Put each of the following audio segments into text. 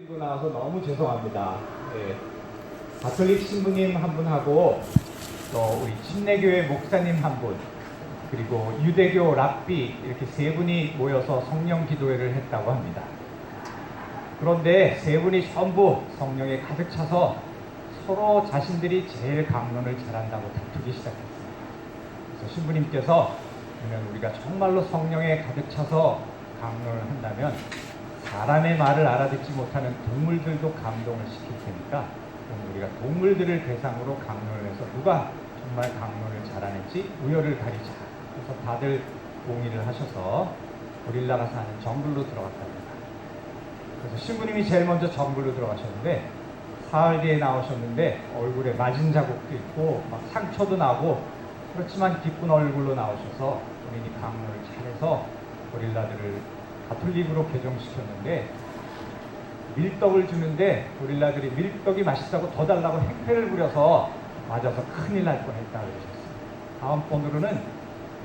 드리고 나와서 너무 죄송합니다. 예, 가톨릭 신부님 한 분하고 또 우리 침례교회 목사님 한 분, 그리고 유대교 랍비 이렇게 세 분이 모여서 성령 기도회를 했다고 합니다. 그런데 세 분이 전부 성령에 가득 차서 서로 자신들이 제일 강론을 잘한다고 다투기 시작했습니다. 그래서 신부님께서 그러면 우리가 정말로 성령에 가득 차서 강론을 한다면 사람의 말을 알아듣지 못하는 동물들도 감동을 시킬 테니까 오늘 우리가 동물들을 대상으로 강론을 해서 누가 정말 강론을 잘하는지 우열을 가리자. 그래서 다들 동의를 하셔서 고릴라가 사는 정글로 들어갔답니다. 그래서 신부님이 제일 먼저 정글로 들어가셨는데 사흘 뒤에 나오셨는데 얼굴에 맞은 자국도 있고 막 상처도 나고 그렇지만 기쁜 얼굴로 나오셔서 본인이 강론을 잘해서 고릴라들을 가톨릭으로 개종시켰는데 밀떡을 주는데 고릴라들이 밀떡이 맛있다고 더 달라고 행패를 부려서 맞아서 큰일 날 뻔했다고 그러셨어요. 다음 번으로는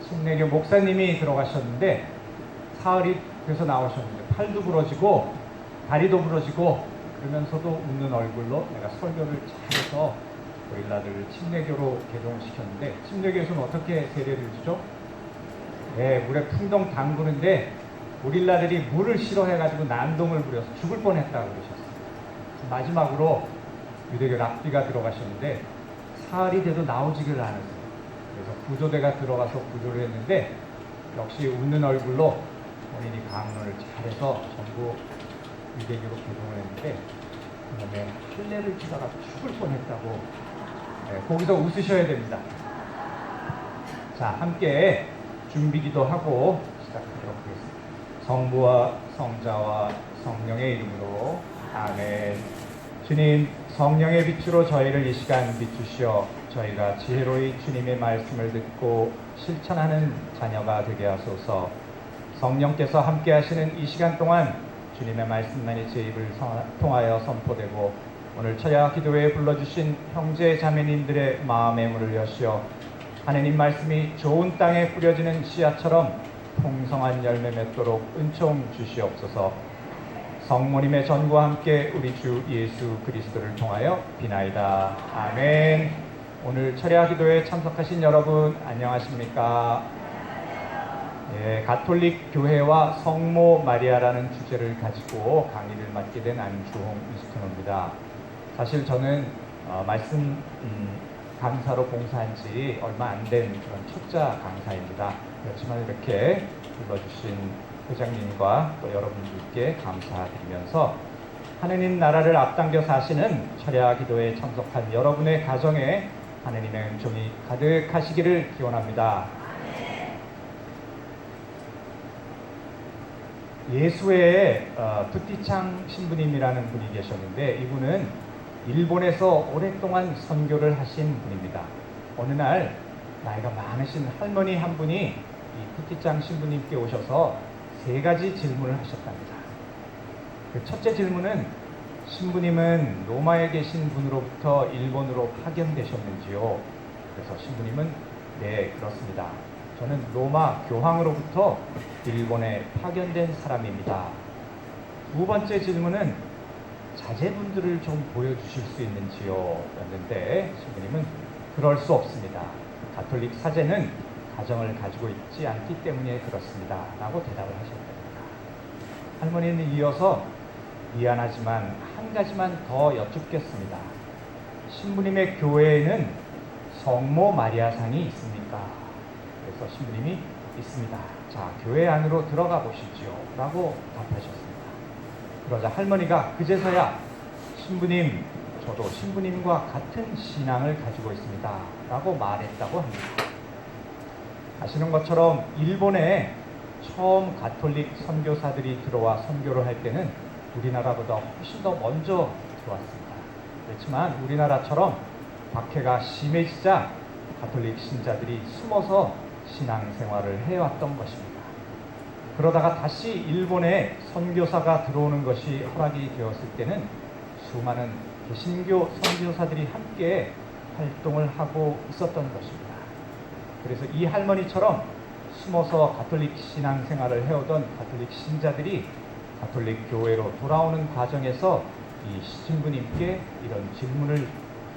침례교 목사님이 들어가셨는데 사흘이 돼서 나오셨는데 팔도 부러지고 다리도 부러지고 그러면서도 웃는 얼굴로 내가 설교를 잘해서 고릴라들을 침례교로 개종시켰는데 침례교에서는 어떻게 세례를 주죠? 네, 물에 풍덩 담그는데 고릴라들이 물을 싫어해가지고 난동을 부려서 죽을 뻔했다고 그러셨어요. 마지막으로 유대교 랍비가 들어가셨는데 사흘이 돼도 나오지를 않았어요. 그래서 구조대가 들어가서 구조를 했는데 역시 웃는 얼굴로 본인이 강론을 잘해서 전부 유대교로 개종을 했는데 그다음에 할례를 치다가 죽을 뻔했다고. 네, 거기서 웃으셔야 됩니다. 자, 함께 준비기도 하고 시작하도록 하겠습니다. 성부와 성자와 성령의 이름으로 아멘. 주님, 성령의 빛으로 저희를 이 시간 비추시어 저희가 지혜로이 주님의 말씀을 듣고 실천하는 자녀가 되게 하소서. 성령께서 함께 하시는 이 시간 동안 주님의 말씀만이 제 입을 통하여 선포되고 오늘 철야 기도회에 불러주신 형제 자매님들의 마음의 문을 여시어 하느님 말씀이 좋은 땅에 뿌려지는 씨앗처럼 풍성한 열매 맺도록 은총 주시옵소서. 성모님의 전과 함께 우리 주 예수 그리스도를 통하여 비나이다. 아멘. 오늘 철야 기도회에 참석하신 여러분 안녕하십니까? 예, 가톨릭 교회와 성모 마리아라는 주제를 가지고 강의를 맡게 된 안주홍 이스토노입니다. 사실 저는 말씀 강사로 봉사한 지 얼마 안 된 그런 초짜 강사입니다. 그렇지만 이렇게 불러주신 회장님과 또 여러분들께 감사드리면서 하느님 나라를 앞당겨 사시는 철야 기도에 참석한 여러분의 가정에 하느님의 은총이 가득하시기를 기원합니다. 예수의 푸티창 신부님이라는 분이 계셨는데 이분은 일본에서 오랫동안 선교를 하신 분입니다. 어느 날 나이가 많으신 할머니 한 분이 이 푸티짱 신부님께 오셔서 세 가지 질문을 하셨답니다. 그 첫째 질문은 신부님은 로마에 계신 분으로부터 일본으로 파견되셨는지요? 그래서 신부님은 네, 그렇습니다. 저는 로마 교황으로부터 일본에 파견된 사람입니다. 두 번째 질문은 자제분들을 좀 보여주실 수 있는지요? 였는데 신부님은 그럴 수 없습니다. 가톨릭 사제는 가정을 가지고 있지 않기 때문에 그렇습니다. 라고 대답을 하셨답니다. 할머니는 이어서 미안하지만 한 가지만 더 여쭙겠습니다. 신부님의 교회에는 성모 마리아상이 있습니까? 그래서 신부님이 있습니다. 자, 교회 안으로 들어가 보시지요. 라고 답하셨습니다. 그러자 할머니가 그제서야 신부님, 저도 신부님과 같은 신앙을 가지고 있습니다. 라고 말했다고 합니다. 아시는 것처럼 일본에 처음 가톨릭 선교사들이 들어와 선교를 할 때는 우리나라보다 훨씬 더 먼저 들어왔습니다. 그렇지만 우리나라처럼 박해가 심해지자 가톨릭 신자들이 숨어서 신앙생활을 해왔던 것입니다. 그러다가 다시 일본에 선교사가 들어오는 것이 허락이 되었을 때는 수많은 개신교 선교사들이 함께 활동을 하고 있었던 것입니다. 그래서 이 할머니처럼 숨어서 가톨릭 신앙생활을 해오던 가톨릭 신자들이 가톨릭 교회로 돌아오는 과정에서 이 신부님께 이런 질문을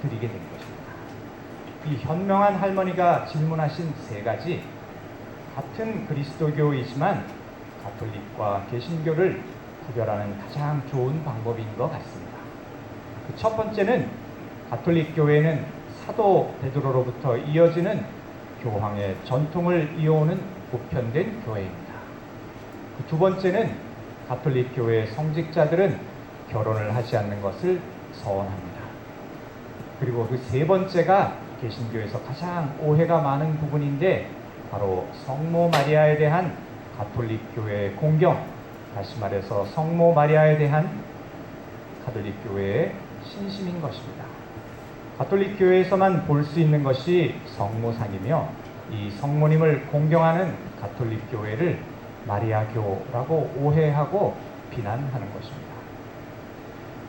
드리게 된 것입니다. 이 현명한 할머니가 질문하신 세 가지, 같은 그리스도교이지만 가톨릭과 개신교를 구별하는 가장 좋은 방법인 것 같습니다. 그 첫 번째는 가톨릭 교회는 사도 베드로로부터 이어지는 교황의 전통을 이어오는 보편된 교회입니다. 그 두 번째는 가톨릭 교회의 성직자들은 결혼을 하지 않는 것을 서원합니다. 그리고 그 세 번째가 개신교에서 가장 오해가 많은 부분인데 바로 성모 마리아에 대한 가톨릭 교회의 공경, 다시 말해서 성모 마리아에 대한 가톨릭 교회의 신심인 것입니다. 가톨릭 교회에서만 볼 수 있는 것이 성모상이며 이 성모님을 공경하는 가톨릭 교회를 마리아교라고 오해하고 비난하는 것입니다.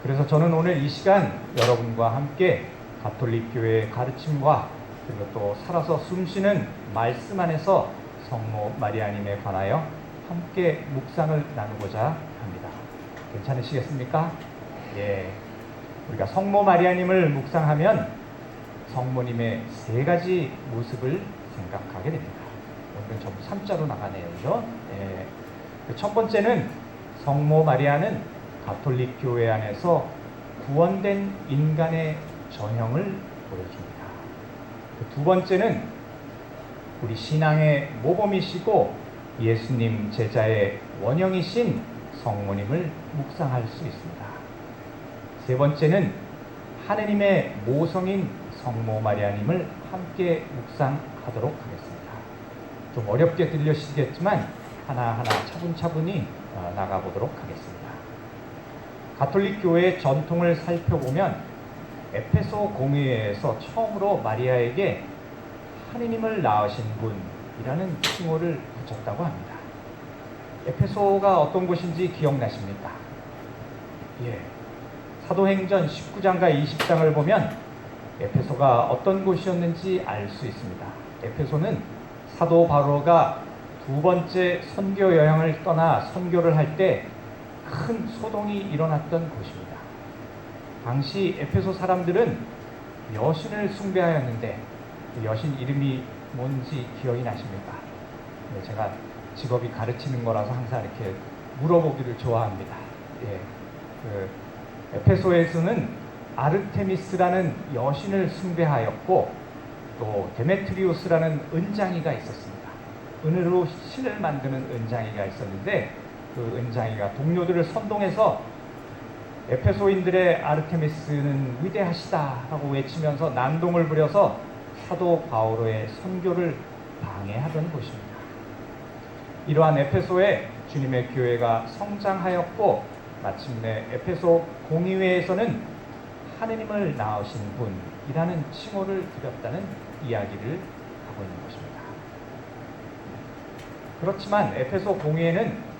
그래서 저는 오늘 이 시간 여러분과 함께 가톨릭 교회의 가르침과 그리고 또 살아서 숨쉬는 말씀 안에서 성모 마리아님에 관하여 함께 묵상을 나누고자 합니다. 괜찮으시겠습니까? 예. 우리가 성모 마리아님을 묵상하면 성모님의 세 가지 모습을 생각하게 됩니다. 오늘은 전부 3자로 나가네요. 그죠? 예. 첫 번째는 성모 마리아는 가톨릭 교회 안에서 구원된 인간의 전형을 보여줍니다. 두 번째는 우리 신앙의 모범이시고 예수님 제자의 원형이신 성모님을 묵상할 수 있습니다. 세 번째는 하느님의 모성인 성모 마리아님을 함께 묵상하도록 하겠습니다. 좀 어렵게 들리시겠지만 하나하나 차분차분히 나가보도록 하겠습니다. 가톨릭 교회의 전통을 살펴보면 에페소 공회에서 처음으로 마리아에게 하느님을 낳으신 분이라는 칭호를 붙였다고 합니다. 에페소가 어떤 곳인지 기억나십니까? 예. 사도행전 19장과 20장을 보면 에페소가 어떤 곳이었는지 알 수 있습니다. 에페소는 사도 바로가 두 번째 선교 여행을 떠나 선교를 할 때 큰 소동이 일어났던 곳입니다. 당시 에페소 사람들은 여신을 숭배하였는데 그 여신 이름이 뭔지 기억이 나십니까? 네, 제가 직업이 가르치는 거라서 항상 이렇게 물어보기를 좋아합니다. 예, 에페소에서는 아르테미스라는 여신을 숭배하였고 또 데메트리우스라는 은장이가 있었습니다. 은으로 실을 만드는 은장이가 있었는데 그 은장이가 동료들을 선동해서 에페소인들의 아르테미스는 위대하시다 하고 외치면서 난동을 부려서 사도 바오로의 선교를 방해하던 곳입니다. 이러한 에페소에 주님의 교회가 성장하였고 마침내 에페소 공의회에서는 하느님을 낳으신 분이라는 칭호를 드렸다는 이야기를 하고 있는 것입니다. 그렇지만 에페소 공의회는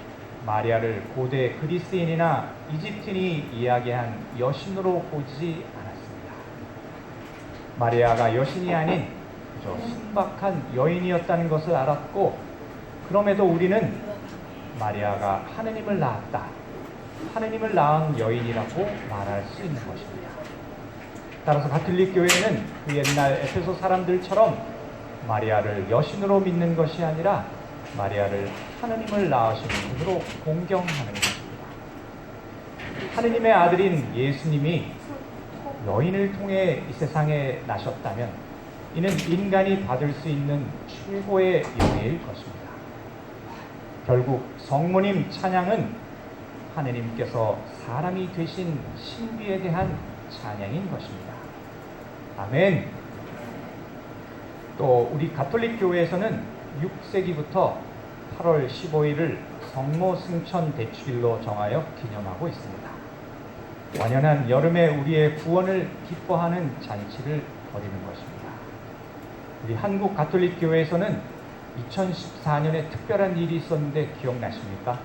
마리아를 고대 그리스인이나 이집트인이 이야기한 여신으로 보지 않았습니다. 마리아가 여신이 아닌 그저 순박한 여인이었다는 것을 알았고 그럼에도 우리는 마리아가 하느님을 낳았다, 하느님을 낳은 여인이라고 말할 수 있는 것입니다. 따라서 가톨릭 교회는 그 옛날 에페소 사람들처럼 마리아를 여신으로 믿는 것이 아니라 마리아를 하느님을 낳으신 분으로 공경하는 것입니다. 하느님의 아들인 예수님이 여인을 통해 이 세상에 나셨다면 이는 인간이 받을 수 있는 최고의 영예일 것입니다. 결국 성모님 찬양은 하느님께서 사람이 되신 신비에 대한 찬양인 것입니다. 아멘. 또 우리 가톨릭 교회에서는 6세기부터 8월 15일을 성모 승천 대축일로 정하여 기념하고 있습니다. 완연한 여름에 우리의 구원을 기뻐하는 잔치를 벌이는 것입니다. 우리 한국 가톨릭 교회에서는 2014년에 특별한 일이 있었는데 기억나십니까?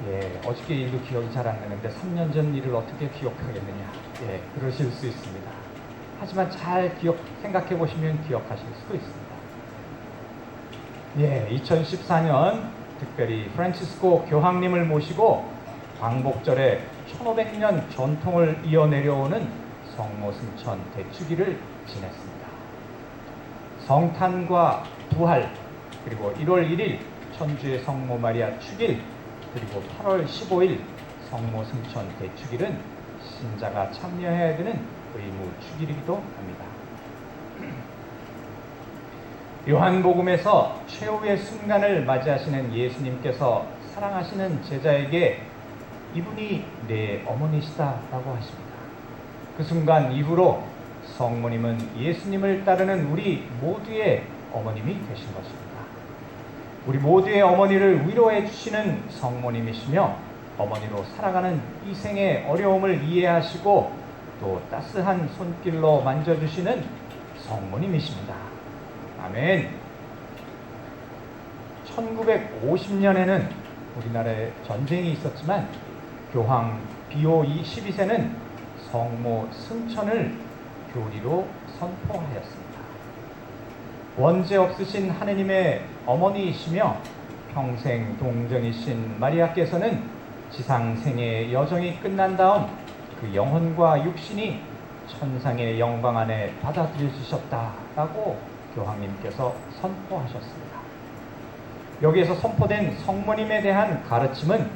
예, 어저께 일도 기억이 잘 안 나는데 3년 전 일을 어떻게 기억하겠느냐? 예, 그러실 수 있습니다. 하지만 잘 생각해 보시면 기억하실 수도 있습니다. 예, 2014년 특별히 프란치스코 교황님을 모시고 광복절에 1500년 전통을 이어내려오는 성모 승천 대축일을 지냈습니다. 성탄과 부활, 그리고 1월 1일 천주의 성모 마리아 축일, 그리고 8월 15일 성모 승천 대축일은 신자가 참여해야 되는 의무 축일이기도 합니다. 요한복음에서 최후의 순간을 맞이하시는 예수님께서 사랑하시는 제자에게 이분이 내 어머니시다라고 하십니다. 그 순간 이후로 성모님은 예수님을 따르는 우리 모두의 어머님이 되신 것입니다. 우리 모두의 어머니를 위로해 주시는 성모님이시며 어머니로 살아가는 이 생의 어려움을 이해하시고 또 따스한 손길로 만져주시는 성모님이십니다. 아멘. 1950년에는 우리나라에 전쟁이 있었지만 교황 비오 12세는 성모 승천을 교리로 선포하였습니다. 원죄 없으신 하느님의 어머니이시며 평생 동정이신 마리아께서는 지상 생애의 여정이 끝난 다음 그 영혼과 육신이 천상의 영광 안에 받아들여지셨다라고 교황님께서 선포하셨습니다. 여기에서 선포된 성모님에 대한 가르침은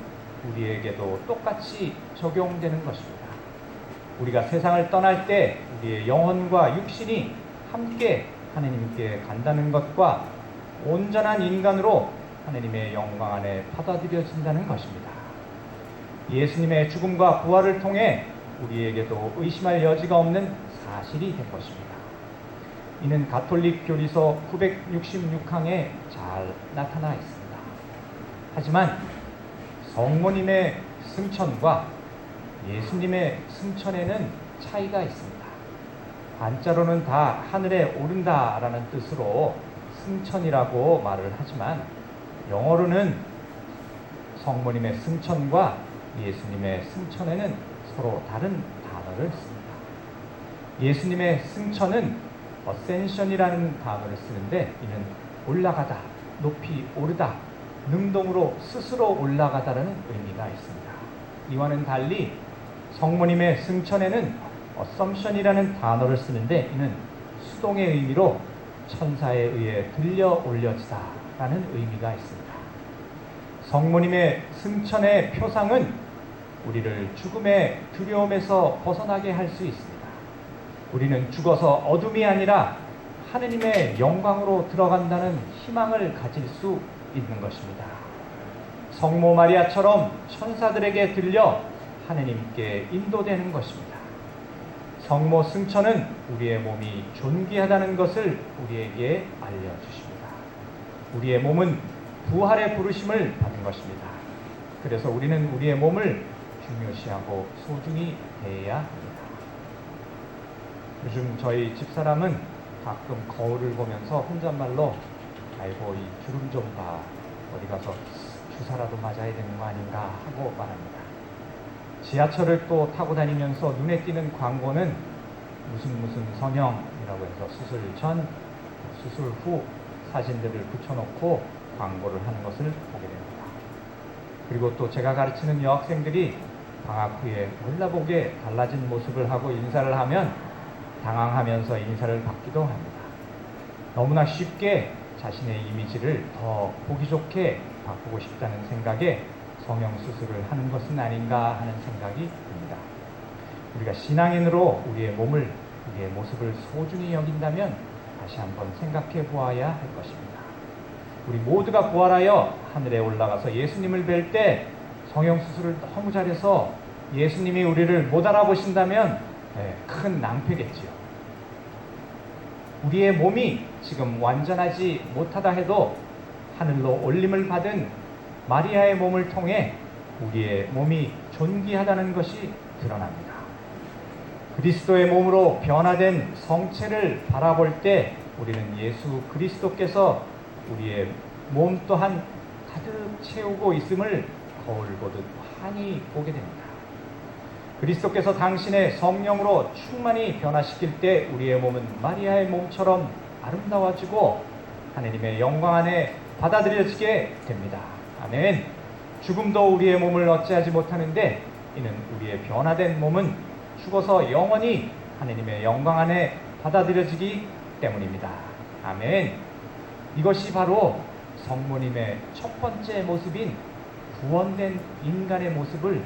우리에게도 똑같이 적용되는 것입니다. 우리가 세상을 떠날 때 우리의 영혼과 육신이 함께 하느님께 간다는 것과 온전한 인간으로 하느님의 영광 안에 받아들여진다는 것입니다. 예수님의 죽음과 부활을 통해 우리에게도 의심할 여지가 없는 사실이 된 것입니다. 이는 가톨릭 교리서 966항에 잘 나타나 있습니다. 하지만 성모님의 승천과 예수님의 승천에는 차이가 있습니다. 한자로는 다 하늘에 오른다라는 뜻으로 승천이라고 말을 하지만 영어로는 성모님의 승천과 예수님의 승천에는 서로 다른 단어를 씁니다. 예수님의 승천은 ascension이라는 단어를 쓰는데 이는 올라가다, 높이 오르다, 능동으로 스스로 올라가다라는 의미가 있습니다. 이와는 달리 성모님의 승천에는 assumption이라는 단어를 쓰는데 이는 수동의 의미로 천사에 의해 들려 올려지다라는 의미가 있습니다. 성모님의 승천의 표상은 우리를 죽음의 두려움에서 벗어나게 할 수 있습니다. 우리는 죽어서 어둠이 아니라 하느님의 영광으로 들어간다는 희망을 가질 수 있는 것입니다. 성모 마리아처럼 천사들에게 들려 하느님께 인도되는 것입니다. 성모 승천은 우리의 몸이 존귀하다는 것을 우리에게 알려주십니다. 우리의 몸은 부활의 부르심을 받은 것입니다. 그래서 우리는 우리의 몸을 중요시하고 소중히 대해야 합니다. 요즘 저희 집사람은 가끔 거울을 보면서 혼잣말로 아이고 이 주름 좀 봐, 어디 가서 주사라도 맞아야 되는 거 아닌가 하고 말합니다. 지하철을 또 타고 다니면서 눈에 띄는 광고는 무슨 성형이라고 해서 수술 전, 수술 후 사진들을 붙여놓고 광고를 하는 것을 보게 됩니다. 그리고 또 제가 가르치는 여학생들이 방학 후에 몰라보게 달라진 모습을 하고 인사를 하면 당황하면서 인사를 받기도 합니다. 너무나 쉽게 자신의 이미지를 더 보기 좋게 바꾸고 싶다는 생각에 성형수술을 하는 것은 아닌가 하는 생각이 듭니다. 우리가 신앙인으로 우리의 몸을, 우리의 모습을 소중히 여긴다면 다시 한번 생각해 보아야 할 것입니다. 우리 모두가 부활하여 하늘에 올라가서 예수님을 뵐 때 성형수술을 너무 잘해서 예수님이 우리를 못 알아보신다면 큰 낭패겠지요. 우리의 몸이 지금 완전하지 못하다 해도 하늘로 올림을 받은 마리아의 몸을 통해 우리의 몸이 존귀하다는 것이 드러납니다. 그리스도의 몸으로 변화된 성체를 바라볼 때 우리는 예수 그리스도께서 우리의 몸 또한 가득 채우고 있음을 거울 보듯 환히 보게 됩니다. 그리스도께서 당신의 성령으로 충만히 변화시킬 때 우리의 몸은 마리아의 몸처럼 아름다워지고 하느님의 영광 안에 받아들여지게 됩니다. 아멘. 죽음도 우리의 몸을 어찌하지 못하는데 이는 우리의 변화된 몸은 죽어서 영원히 하느님의 영광 안에 받아들여지기 때문입니다. 아멘. 이것이 바로 성모님의 첫 번째 모습인 구원된 인간의 모습을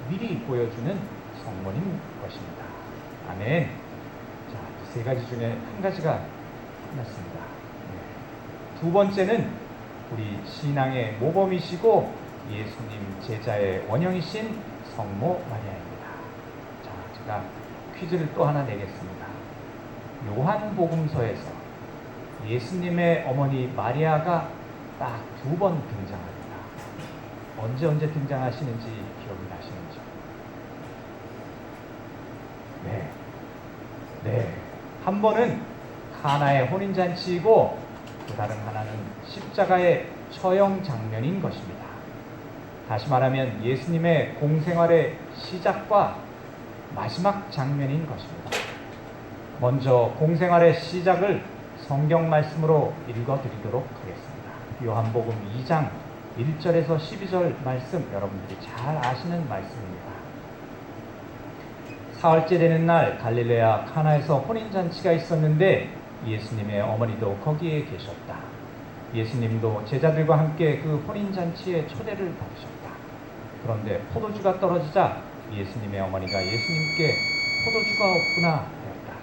미리 보여주는 성모님 것입니다. 아멘. 자, 세 가지 중에 한 가지가 끝났습니다. 두 번째는 우리 신앙의 모범이시고 예수님 제자의 원형이신 성모 마리아입니다. 자, 제가 퀴즈를 또 하나 내겠습니다. 요한복음서에서 예수님의 어머니 마리아가 딱 두 번 등장합니다. 언제 등장하시는지 기억이 나시는지? 네. 한 번은 카나의 혼인잔치이고 또 다른 하나는 십자가의 처형 장면인 것입니다. 다시 말하면 예수님의 공생활의 시작과 마지막 장면인 것입니다. 먼저 공생활의 시작을 성경 말씀으로 읽어드리도록 하겠습니다. 요한복음 2장 1절에서 12절 말씀, 여러분들이 잘 아시는 말씀입니다. 사흘째 되는 날 갈릴레아 카나에서 혼인잔치가 있었는데 예수님의 어머니도 거기에 계셨다. 예수님도 제자들과 함께 그 혼인잔치에 초대를 받으셨다. 그런데 포도주가 떨어지자 예수님의 어머니가 예수님께 포도주가 없구나 하였다.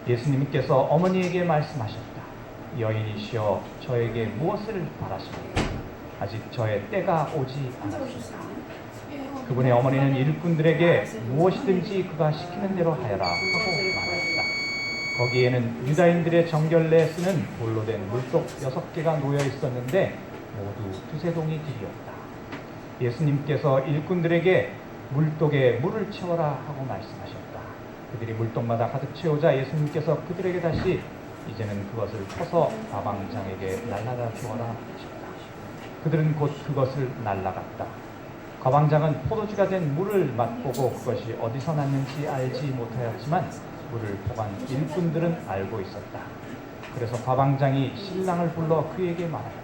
예수님께서 어머니에게 말씀하셨다. 여인이시여, 저에게 무엇을 바라십니까? 아직 저의 때가 오지 않았습니다. 그분의 어머니는 일꾼들에게 무엇이든지 그가 시키는 대로 하여라 하고 말했다. 거기에는 유다인들의 정결례에 쓰는 돌로 된 물독 6개가 놓여 있었는데 모두 두세 동이 들이었다. 예수님께서 일꾼들에게 물독에 물을 채워라 하고 말씀하셨다. 그들이 물독마다 가득 채우자 예수님께서 그들에게 다시 이제는 그것을 퍼서 가방장에게 날라다 주어라 하셨다. 그들은 곧 그것을 날라갔다. 가방장은 포도주가 된 물을 맛보고 그것이 어디서 났는지 알지 못하였지만 물을 포간 일꾼들은 알고 있었다. 그래서 가방장이 신랑을 불러 그에게 말하였다.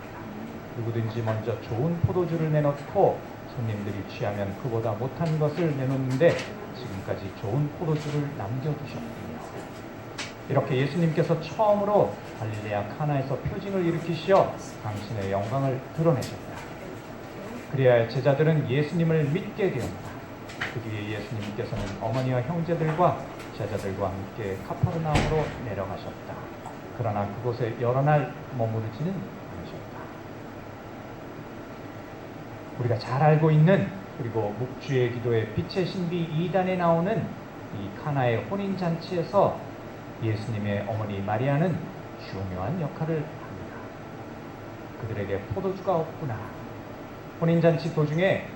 누구든지 먼저 좋은 포도주를 내놓고 손님들이 취하면 그보다 못한 것을 내놓는데 지금까지 좋은 포도주를 남겨두셨군요. 이렇게 예수님께서 처음으로 갈릴레아 카나에서 표징을 일으키시어 당신의 영광을 드러내셨다. 그래야 제자들은 예수님을 믿게 되었다. 그 뒤에 예수님께서는 어머니와 형제들과 제자들과 함께 카파르나움으로 내려가셨다. 그러나 그곳에 여러 날 머무르지는 않으셨다. 우리가 잘 알고 있는, 그리고 묵주의 기도의 빛의 신비 2단에 나오는 이 카나의 혼인잔치에서 예수님의 어머니 마리아는 중요한 역할을 합니다. 그들에게 포도주가 없구나. 혼인잔치 도중에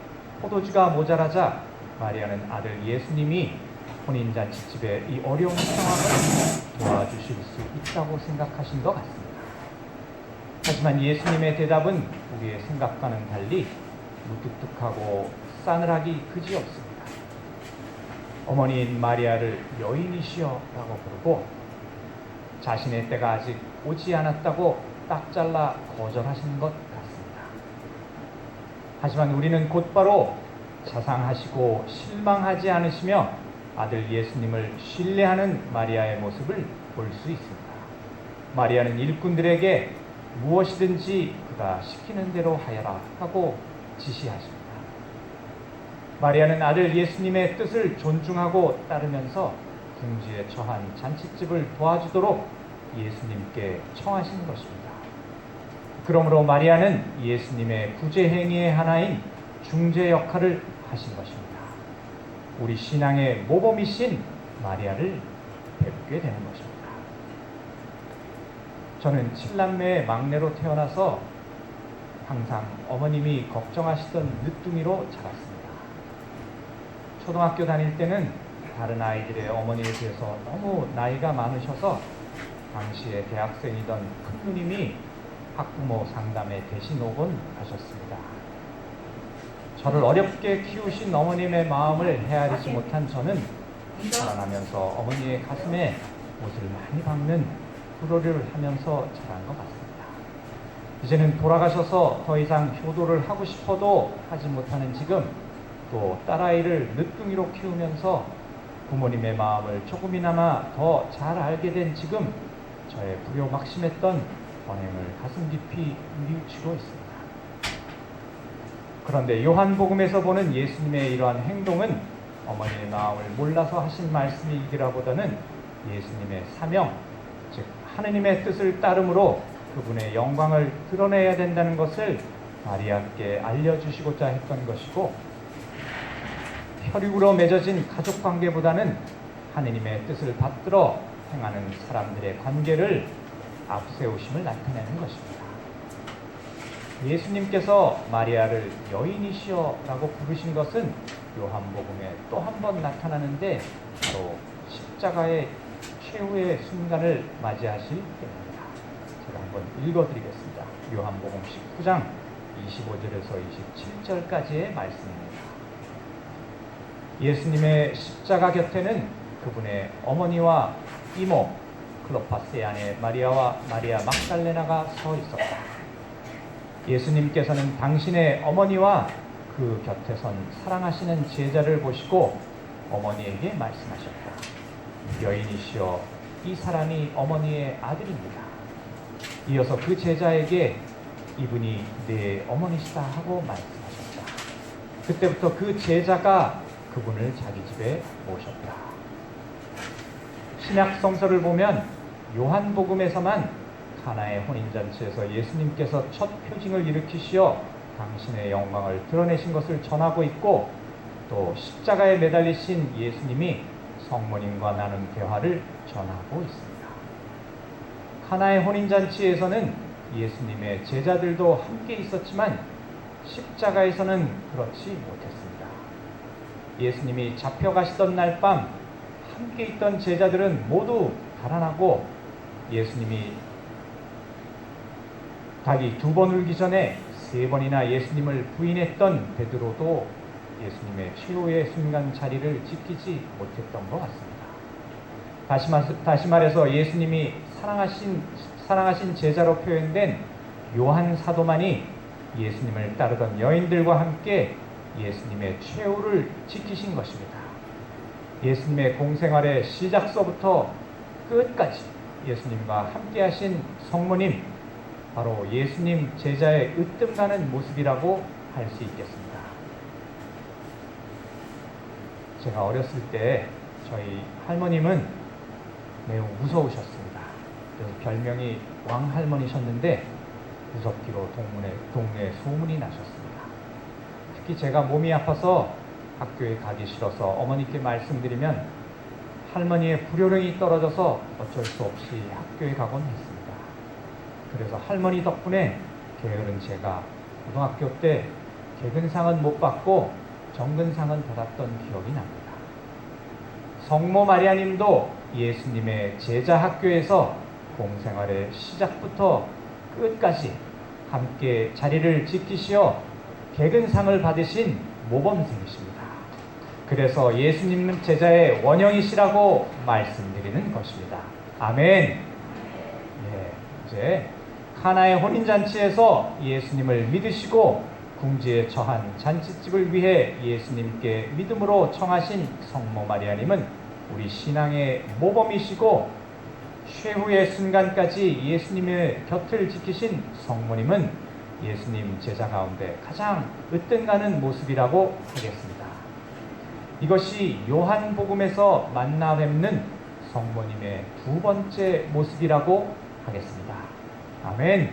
포도주가 모자라자 마리아는 아들 예수님이 혼인잔치 집에 이 어려운 상황을 도와주실 수 있다고 생각하신 것 같습니다. 하지만 예수님의 대답은 우리의 생각과는 달리 무뚝뚝하고 싸늘하기 그지없습니다. 어머니인 마리아를 여인이시여 라고 부르고 자신의 때가 아직 오지 않았다고 딱 잘라 거절하시는 것 같습니다. 하지만 우리는 곧바로 자상하시고 실망하지 않으시며 아들 예수님을 신뢰하는 마리아의 모습을 볼 수 있습니다. 마리아는 일꾼들에게 무엇이든지 그가 시키는 대로 하여라 하고 지시하십니다. 마리아는 아들 예수님의 뜻을 존중하고 따르면서 궁지에 처한 잔칫집을 도와주도록 예수님께 청하신 것입니다. 그러므로 마리아는 예수님의 구제 행위의 하나인 중재 역할을 하신 것입니다. 우리 신앙의 모범이신 마리아를 뵙게 되는 것입니다. 저는 7남매의 막내로 태어나서 항상 어머님이 걱정하시던 늦둥이로 자랐습니다. 초등학교 다닐 때는 다른 아이들의 어머니에 비해서 너무 나이가 많으셔서 당시에 대학생이던 큰 누님이 학부모 상담에 대신 오곤 하셨습니다. 저를 어렵게 키우신 어머님의 마음을 헤아리지 못한 저는 자라나면서 어머니의 가슴에 못을 많이 박는 불호를 하면서 자란 것 같습니다. 이제는 돌아가셔서 더 이상 효도를 하고 싶어도 하지 못하는 지금, 또 딸아이를 늦둥이로 키우면서 부모님의 마음을 조금이나마 더 잘 알게 된 지금, 저의 불효막심했던 언행을 가슴 깊이 뉘우치고 있습니다. 그런데 요한복음에서 보는 예수님의 이러한 행동은 어머니의 마음을 몰라서 하신 말씀이기라보다는 예수님의 사명, 즉 하느님의 뜻을 따름으로 그분의 영광을 드러내야 된다는 것을 마리아께 알려주시고자 했던 것이고, 혈육으로 맺어진 가족관계보다는 하느님의 뜻을 받들어 행하는 사람들의 관계를 앞세우심을 나타내는 것입니다. 예수님께서 마리아를 여인이시여라고 부르신 것은 요한복음에 또 한 번 나타나는데, 바로 십자가의 최후의 순간을 맞이하실 때입니다. 제가 한번 읽어드리겠습니다. 요한복음 19장 25절에서 27절까지의 말씀입니다. 예수님의 십자가 곁에는 그분의 어머니와 이모 클로파스의 아내 마리아와 마리아 막달레나가 서 있었다. 예수님께서는 당신의 어머니와 그 곁에 선 사랑하시는 제자를 보시고 어머니에게 말씀하셨다. 여인이시여, 이 사람이 어머니의 아들입니다. 이어서 그 제자에게 이분이 내 어머니시다 하고 말씀하셨다. 그때부터 그 제자가 그분을 자기 집에 모셨다. 신약 성서를 보면 요한복음에서만 가나의 혼인잔치에서 예수님께서 첫 표징을 일으키시어 당신의 영광을 드러내신 것을 전하고 있고, 또 십자가에 매달리신 예수님이 성모님과 나눈 대화를 전하고 있습니다. 가나의 혼인잔치에서는 예수님의 제자들도 함께 있었지만 십자가에서는 그렇지 못했습니다. 예수님이 잡혀가시던 날 밤 함께 있던 제자들은 모두 달아나고, 예수님이 닭이 2번 울기 전에 3번이나 예수님을 부인했던 베드로도 예수님의 최후의 순간 자리를 지키지 못했던 것 같습니다. 다시 말해서 예수님이 사랑하신 제자로 표현된 요한 사도만이 예수님을 따르던 여인들과 함께 예수님의 최후를 지키신 것입니다. 예수님의 공생활의 시작서부터 끝까지 예수님과 함께 하신 성모님, 바로 예수님 제자의 으뜸가는 모습이라고 할 수 있겠습니다. 제가 어렸을 때 저희 할머님은 매우 무서우셨습니다. 그래서 별명이 왕할머니셨는데 무섭기로 동네에 소문이 나셨습니다. 특히 제가 몸이 아파서 학교에 가기 싫어서 어머니께 말씀드리면 할머니의 불요령이 떨어져서 어쩔 수 없이 학교에 가곤 했습니다. 그래서 할머니 덕분에 게으른 제가 고등학교 때 개근상은 못 받고 정근상은 받았던 기억이 납니다. 성모 마리아님도 예수님의 제자 학교에서 공생활의 시작부터 끝까지 함께 자리를 지키시어 개근상을 받으신 모범생이십니다. 그래서 예수님 제자의 원형이시라고 말씀드리는 것입니다. 아멘. 이제 카나의 혼인잔치에서 예수님을 믿으시고 궁지에 처한 잔치집을 위해 예수님께 믿음으로 청하신 성모 마리아님은 우리 신앙의 모범이시고, 최후의 순간까지 예수님의 곁을 지키신 성모님은 예수님 제자 가운데 가장 으뜸가는 모습이라고 하겠습니다. 이것이 요한복음에서 만나 뵙는 성모님의 2번째 모습이라고 하겠습니다. 아멘.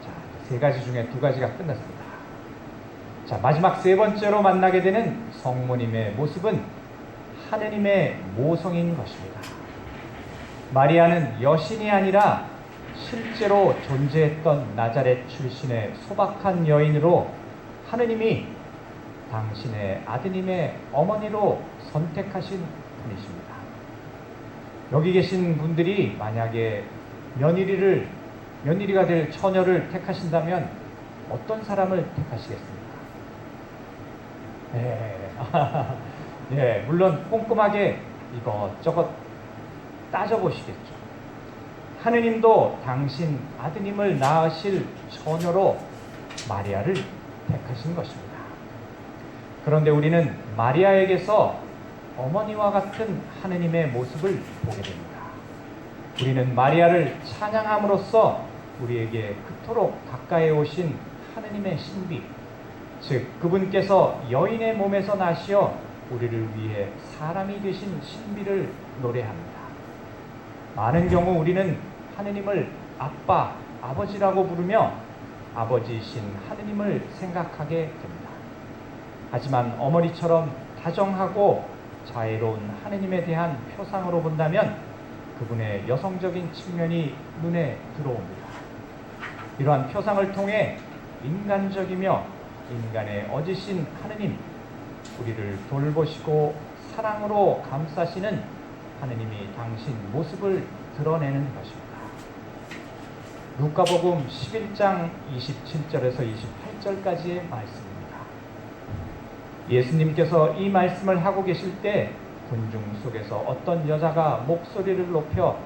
자, 3가지 중에 2가지가 끝났습니다. 자, 마지막 3번째로 만나게 되는 성모님의 모습은 하느님의 모성인 것입니다. 마리아는 여신이 아니라 실제로 존재했던 나자렛 출신의 소박한 여인으로 하느님이 당신의 아드님의 어머니로 선택하신 분이십니다. 여기 계신 분들이 만약에 며느리가 될 처녀를 택하신다면 어떤 사람을 택하시겠습니까? 물론 꼼꼼하게 이것저것 따져보시겠죠. 하느님도 당신 아드님을 낳으실 처녀로 마리아를 택하신 것입니다. 그런데 우리는 마리아에게서 어머니와 같은 하느님의 모습을 보게 됩니다. 우리는 마리아를 찬양함으로써 우리에게 그토록 가까이 오신 하느님의 신비, 즉 그분께서 여인의 몸에서 나시어 우리를 위해 사람이 되신 신비를 노래합니다. 많은 경우 우리는 하느님을 아빠, 아버지라고 부르며 아버지이신 하느님을 생각하게 됩니다. 하지만 어머니처럼 다정하고 자애로운 하느님에 대한 표상으로 본다면 그분의 여성적인 측면이 눈에 들어옵니다. 이러한 표상을 통해 인간적이며 인간의 어지신 하느님, 우리를 돌보시고 사랑으로 감싸시는 하느님이 당신 모습을 드러내는 것입니다. 루카복음 11장 27절에서 28절까지의 말씀입니다. 예수님께서 이 말씀을 하고 계실 때 군중 속에서 어떤 여자가 목소리를 높여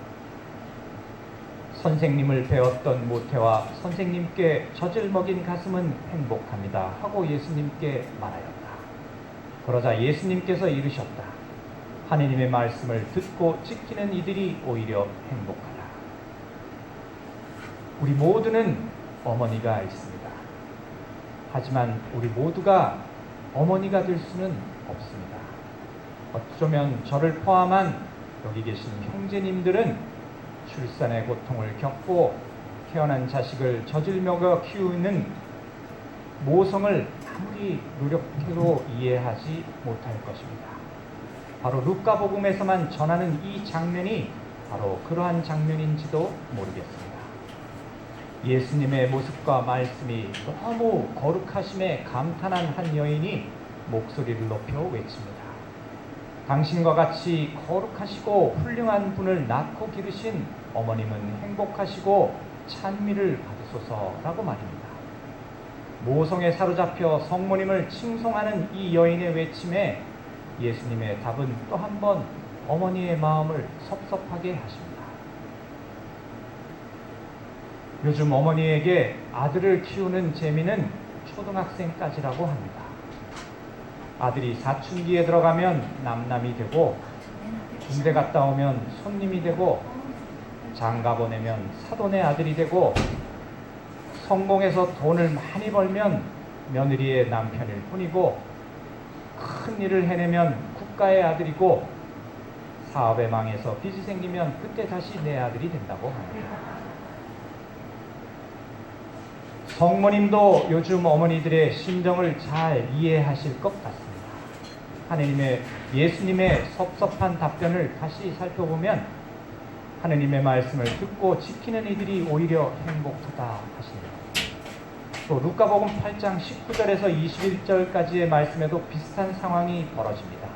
선생님을 배웠던 모태와 선생님께 젖을 먹인 가슴은 행복합니다 하고 예수님께 말하였다. 그러자 예수님께서 이르셨다. 하느님의 말씀을 듣고 지키는 이들이 오히려 행복하다. 우리 모두는 어머니가 있습니다. 하지만 우리 모두가 어머니가 될 수는 없습니다. 어쩌면 저를 포함한 여기 계신 형제님들은 출산의 고통을 겪고 태어난 자식을 젖을 먹여 키우는 모성을 아무리 노력해도 이해하지 못할 것입니다. 바로 루카복음에서만 전하는 이 장면이 바로 그러한 장면인지도 모르겠습니다. 예수님의 모습과 말씀이 너무 거룩하심에 감탄한 한 여인이 목소리를 높여 외칩니다. 당신과 같이 거룩하시고 훌륭한 분을 낳고 기르신 어머님은 행복하시고 찬미를 받으소서라고 말입니다. 모성에 사로잡혀 성모님을 칭송하는 이 여인의 외침에 예수님의 답은 또 한 번 어머니의 마음을 섭섭하게 하십니다. 요즘 어머니에게 아들을 키우는 재미는 초등학생까지라고 합니다. 아들이 사춘기에 들어가면 남남이 되고 군대 갔다 오면 손님이 되고 장가 보내면 사돈의 아들이 되고 성공해서 돈을 많이 벌면 며느리의 남편일 뿐이고 큰 일을 해내면 국가의 아들이고 사업에 망해서 빚이 생기면 그때 다시 내 아들이 된다고 합니다. 성모님도 요즘 어머니들의 심정을 잘 이해하실 것 같습니다. 하느님의 예수님의 섭섭한 답변을 다시 살펴보면 하느님의 말씀을 듣고 지키는 이들이 오히려 행복하다 하십니다. 또 루카복음 8장 19절에서 21절까지의 말씀에도 비슷한 상황이 벌어집니다.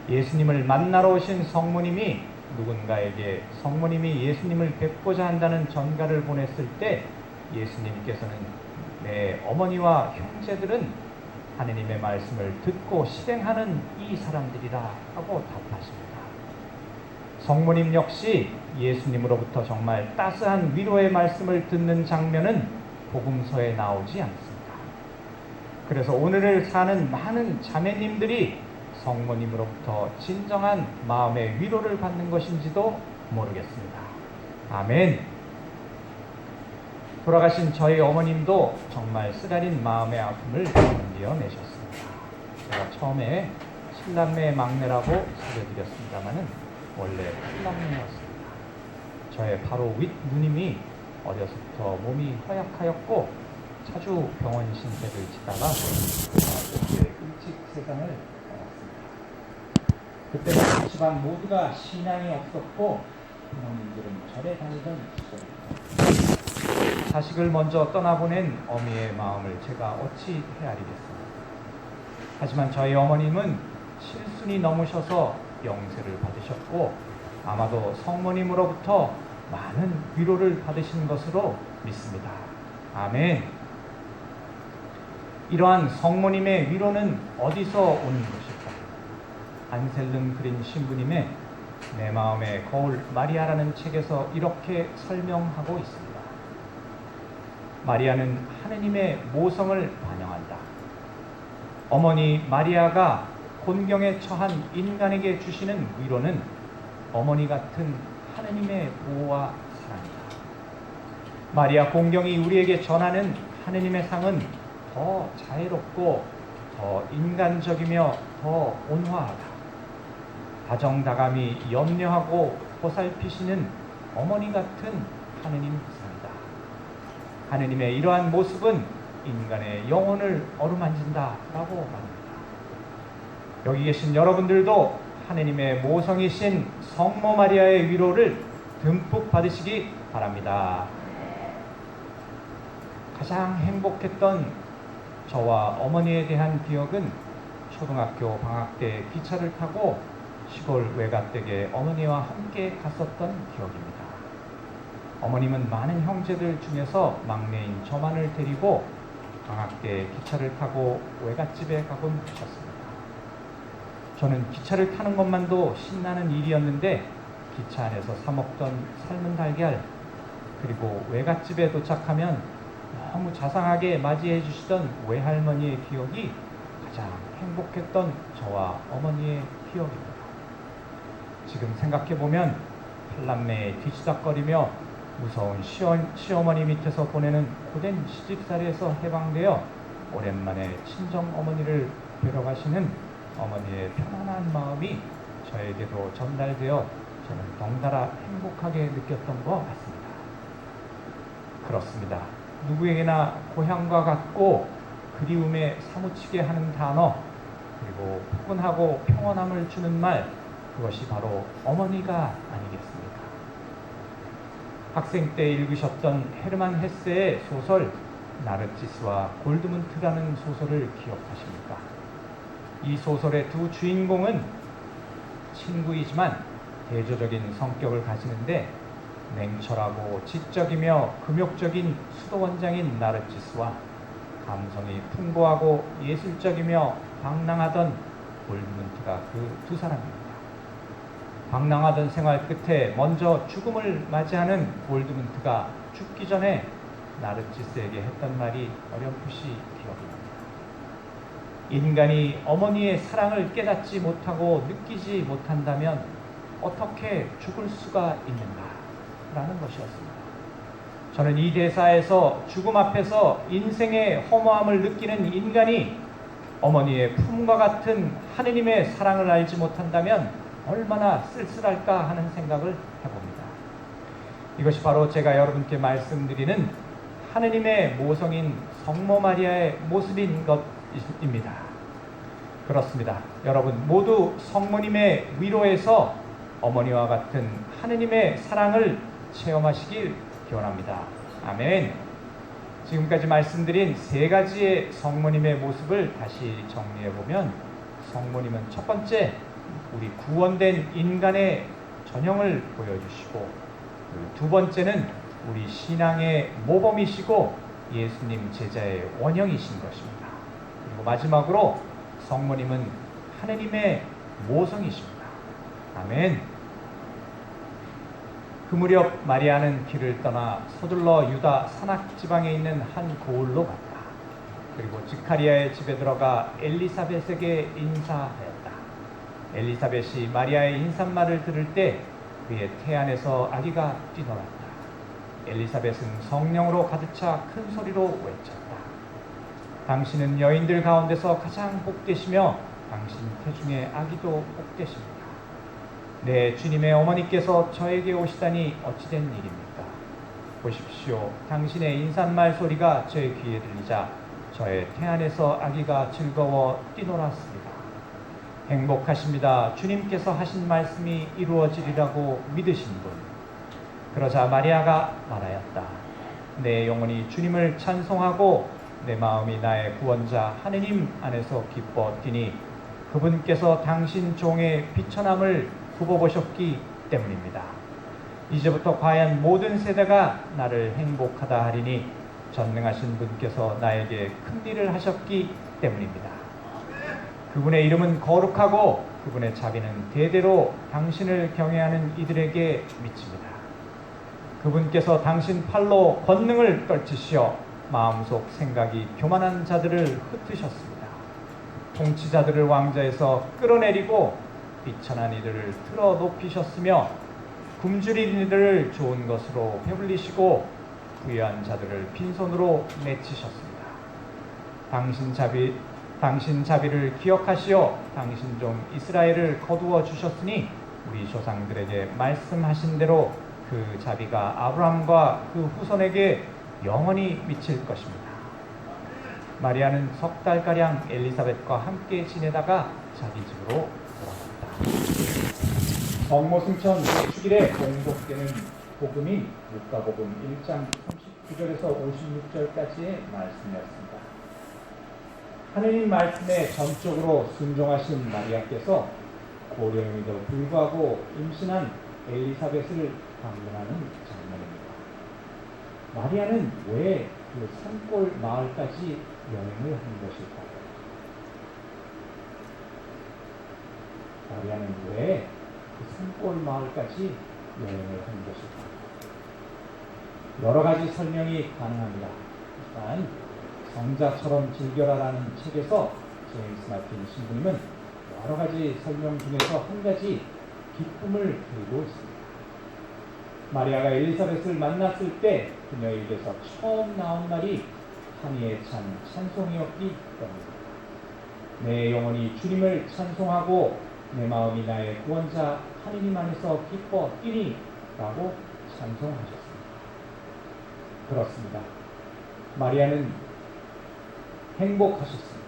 예수님을 만나러 오신 성모님이 누군가에게 성모님이 예수님을 뵙고자 한다는 전가를 보냈을 때 예수님께서는 내 어머니와 형제들은 하느님의 말씀을 듣고 실행하는 이 사람들이라 하고 답하십니다. 성모님 역시 예수님으로부터 정말 따스한 위로의 말씀을 듣는 장면은 복음서에 나오지 않습니다. 그래서 오늘을 사는 많은 자매님들이 성모님으로부터 진정한 마음의 위로를 받는 것인지도 모르겠습니다. 아멘. 돌아가신 저희 어머님도 정말 쓰라린 마음의 아픔을 견뎌내셨습니다. 제가 처음에 칠남매의 막내라고 소개드렸습니다마는 원래 칠남매였습니다. 저의 바로 윗 누님이 어려서부터 몸이 허약하였고 자주 병원 신세를 지다가 이렇게 일찍 세상을 떠났습니다. 그때는 집안 모두가 신앙이 없었고 부모님들은 절에 다니던 시절입니다. 자식을 먼저 떠나보낸 어미의 마음을 제가 어찌 헤아리겠습니까? 하지만 저희 어머님은 칠순이 넘으셔서 영세를 받으셨고 아마도 성모님으로부터 많은 위로를 받으신 것으로 믿습니다. 아멘. 이러한 성모님의 위로는 어디서 오는 것일까? 안셀름 그린 신부님의 내 마음의 거울 마리아라는 책에서 이렇게 설명하고 있습니다. 마리아는 하느님의 모성을 반영한다. 어머니 마리아가 곤경에 처한 인간에게 주시는 위로는 어머니 같은 하느님의 보호와 사랑이다. 마리아 공경이 우리에게 전하는 하느님의 상은 더 자애롭고 더 인간적이며 더 온화하다. 다정다감히 염려하고 보살피시는 어머니 같은 하느님 상이다. 하느님의 이러한 모습은 인간의 영혼을 어루만진다라고 말합니다. 여기 계신 여러분들도 하느님의 모성이신 성모 마리아의 위로를 듬뿍 받으시기 바랍니다. 가장 행복했던 저와 어머니에 대한 기억은 초등학교 방학 때 기차를 타고 시골 외갓댁에 어머니와 함께 갔었던 기억입니다. 어머님은 많은 형제들 중에서 막내인 저만을 데리고 방학 때 기차를 타고 외갓집에 가곤 하셨습니다. 저는 기차를 타는 것만도 신나는 일이었는데 기차 안에서 사 먹던 삶은 달걀, 그리고 외갓집에 도착하면 너무 자상하게 맞이해 주시던 외할머니의 기억이 가장 행복했던 저와 어머니의 기억입니다. 지금 생각해보면 팔남매에 뒤치다거리며 무서운 시어머니 밑에서 보내는 고된 시집살이에서 해방되어 오랜만에 친정어머니를 뵈러 가시는 어머니의 편안한 마음이 저에게도 전달되어 저는 덩달아 행복하게 느꼈던 것 같습니다. 그렇습니다. 누구에게나 고향과 같고 그리움에 사무치게 하는 단어, 그리고 포근하고 평온함을 주는 말, 그것이 바로 어머니가 아니겠습니까? 학생 때 읽으셨던 헤르만 헤세의 소설 나르치스와 골드문트라는 소설을 기억하십니까? 이 소설의 두 주인공은 친구이지만 대조적인 성격을 가지는데 냉철하고 지적이며 금욕적인 수도원장인 나르치스와 감성이 풍부하고 예술적이며 방랑하던 골드문트가 그 두 사람입니다. 방랑하던 생활 끝에 먼저 죽음을 맞이하는 골드문트가 죽기 전에 나르치스에게 했던 말이 어렴풋이 기억입니다. 인간이 어머니의 사랑을 깨닫지 못하고 느끼지 못한다면 어떻게 죽을 수가 있는가? 라는 것이었습니다. 저는 이 대사에서 죽음 앞에서 인생의 허무함을 느끼는 인간이 어머니의 품과 같은 하느님의 사랑을 알지 못한다면 얼마나 쓸쓸할까 하는 생각을 해봅니다. 이것이 바로 제가 여러분께 말씀드리는 하느님의 모성인 성모 마리아의 모습인 것입니다. 그렇습니다. 여러분 모두 성모님의 위로에서 어머니와 같은 하느님의 사랑을 체험하시길 기원합니다. 아멘. 지금까지 말씀드린 세 가지의 성모님의 모습을 다시 정리해보면, 성모님은 첫 번째, 우리 구원된 인간의 전형을 보여주시고, 두 번째는 우리 신앙의 모범이시고 예수님 제자의 원형이신 것입니다. 그리고 마지막으로 성모님은 하느님의 모성이십니다. 아멘. 그 무렵 마리아는 길을 떠나 서둘러 유다 산악 지방에 있는 한 고을로 갔다. 그리고 지카리아의 집에 들어가 엘리사벳에게 인사하였다. 엘리사벳이 마리아의 인사말을 들을 때 그의 태안에서 아기가 뛰놀았다. 엘리사벳은 성령으로 가득 차 큰 소리로 외쳤다. 당신은 여인들 가운데서 가장 복되시며 당신 태중의 아기도 복되십니다. 내 주님의 어머니께서 저에게 오시다니 어찌된 일입니까? 보십시오. 당신의 인사말 소리가 저의 귀에 들리자 저의 태안에서 아기가 즐거워 뛰놀았습니다. 행복하십니다. 주님께서 하신 말씀이 이루어지리라고 믿으신 분. 그러자 마리아가 말하였다. 내 영혼이 주님을 찬송하고 내 마음이 나의 구원자 하느님 안에서 기뻐 뛰니 그분께서 당신 종의 비천함을 굽어보셨기 때문입니다. 이제부터 과연 모든 세대가 나를 행복하다 하리니 전능하신 분께서 나에게 큰 일을 하셨기 때문입니다. 그분의 이름은 거룩하고 그분의 자비는 대대로 당신을 경외하는 이들에게 미칩니다. 그분께서 당신 팔로 권능을 떨치시어 마음속 생각이 교만한 자들을 흩으셨습니다. 통치자들을 왕좌에서 끌어내리고 비천한 이들을 틀어 높이셨으며 굶주린 이들을 좋은 것으로 배불리시고 부유한 자들을 빈손으로 내치셨습니다. 당신 자비를 기억하시어 당신 종 이스라엘을 거두어 주셨으니 우리 조상들에게 말씀하신 대로 그 자비가 아브라함과 그 후손에게 영원히 미칠 것입니다. 마리아는 석 달가량 엘리사벳과 함께 지내다가 자기 집으로 돌아갔다. 성모승천 주일에 공독되는 복음인 루카복음 1장 39절에서 56절까지의 말씀이었습니다. 하느님 말씀에 전적으로 순종하신 마리아께서 고령임에도 불구하고 임신한 엘리사벳을 방문하는 장면입니다. 마리아는 왜 그 산골 마을까지 여행을 한 것일까요? 마리아는 왜 그 산골 마을까지 여행을 한 것일까요? 여러 가지 설명이 가능합니다. 일단 성자처럼 즐겨라라는 책에서 제임스 마틴 신부님은 여러 가지 설명 중에서 한 가지 기쁨을 들고 있습니다. 마리아가 엘리사벳을 만났을 때 그녀의 입에서 처음 나온 말이 한이에 찬 찬송이었기 때문입니다. 내 영혼이 주님을 찬송하고 내 마음이 나의 구원자 하느님 안에서 기뻐 뛰니 라고 찬송하셨습니다. 그렇습니다. 마리아는 행복하셨습니다.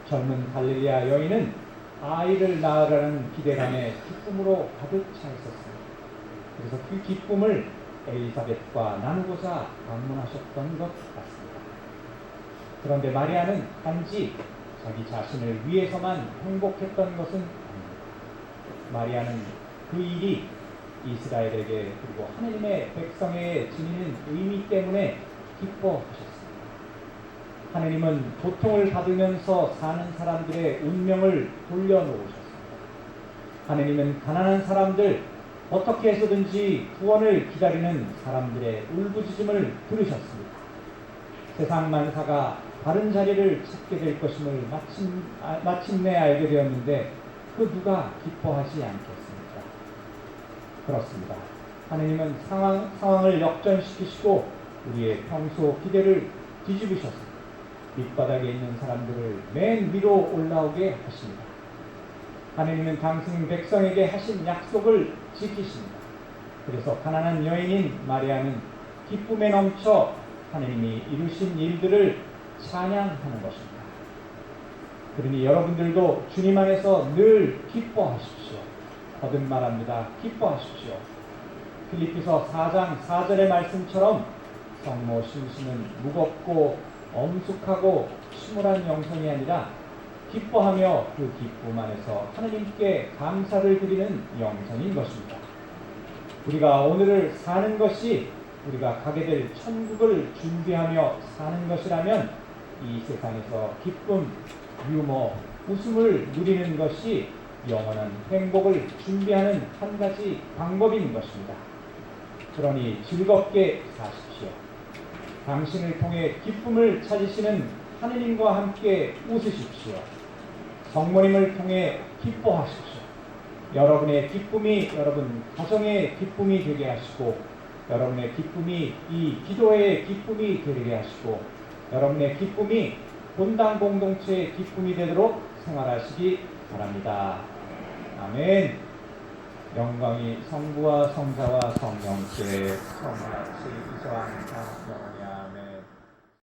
젊은 갈릴리아 여인은 아이를 낳으라는 기대감에 기쁨으로 가득 차 있었습니다. 그래서 그 기쁨을 엘리사벳과 나누고자 방문하셨던 것 같습니다. 그런데 마리아는 단지 자기 자신을 위해서만 행복했던 것은 아닙니다. 마리아는 그 일이 이스라엘에게 그리고 하느님의 백성에게 지니는 의미 때문에 기뻐하셨습니다. 하느님은 고통을 받으면서 사는 사람들의 운명을 돌려놓으셨습니다. 하느님은 가난한 사람들, 어떻게 해서든지 구원을 기다리는 사람들의 울부짖음을 들으셨습니다. 세상 만사가 바른 자리를 찾게 될 것임을 마침내 알게 되었는데 그 누가 기뻐하지 않겠습니까? 그렇습니다. 하느님은 상황을 역전시키시고 우리의 평소 기대를 뒤집으셨습니다. 밑바닥에 있는 사람들을 맨 위로 올라오게 하십니다. 하느님은 당신 백성에게 하신 약속을 지키십니다. 그래서 가난한 여인인 마리아는 기쁨에 넘쳐 하느님이 이루신 일들을 찬양하는 것입니다. 그러니 여러분들도 주님 안에서 늘 기뻐하십시오. 거듭 말합니다. 기뻐하십시오. 필립비서 4장 4절의 말씀처럼 성모 심신은 무겁고 엄숙하고 침울한 영성이 아니라 기뻐하며 그 기쁨 안에서 하느님께 감사를 드리는 영성인 것입니다. 우리가 오늘을 사는 것이 우리가 가게 될 천국을 준비하며 사는 것이라면 이 세상에서 기쁨, 유머, 웃음을 누리는 것이 영원한 행복을 준비하는 한 가지 방법인 것입니다. 그러니 즐겁게 사십시오. 당신을 통해 기쁨을 찾으시는 하느님과 함께 웃으십시오. 성모님을 통해 기뻐하십시오. 여러분의 기쁨이 여러분 가정의 기쁨이 되게 하시고 여러분의 기쁨이 이 기도회의 기쁨이 되게 하시고 여러분의 기쁨이 본당 공동체의 기쁨이 되도록 생활하시기 바랍니다. 아멘. 영광이 성부와 성자와 성령께 성같이 이소합니다. 영원히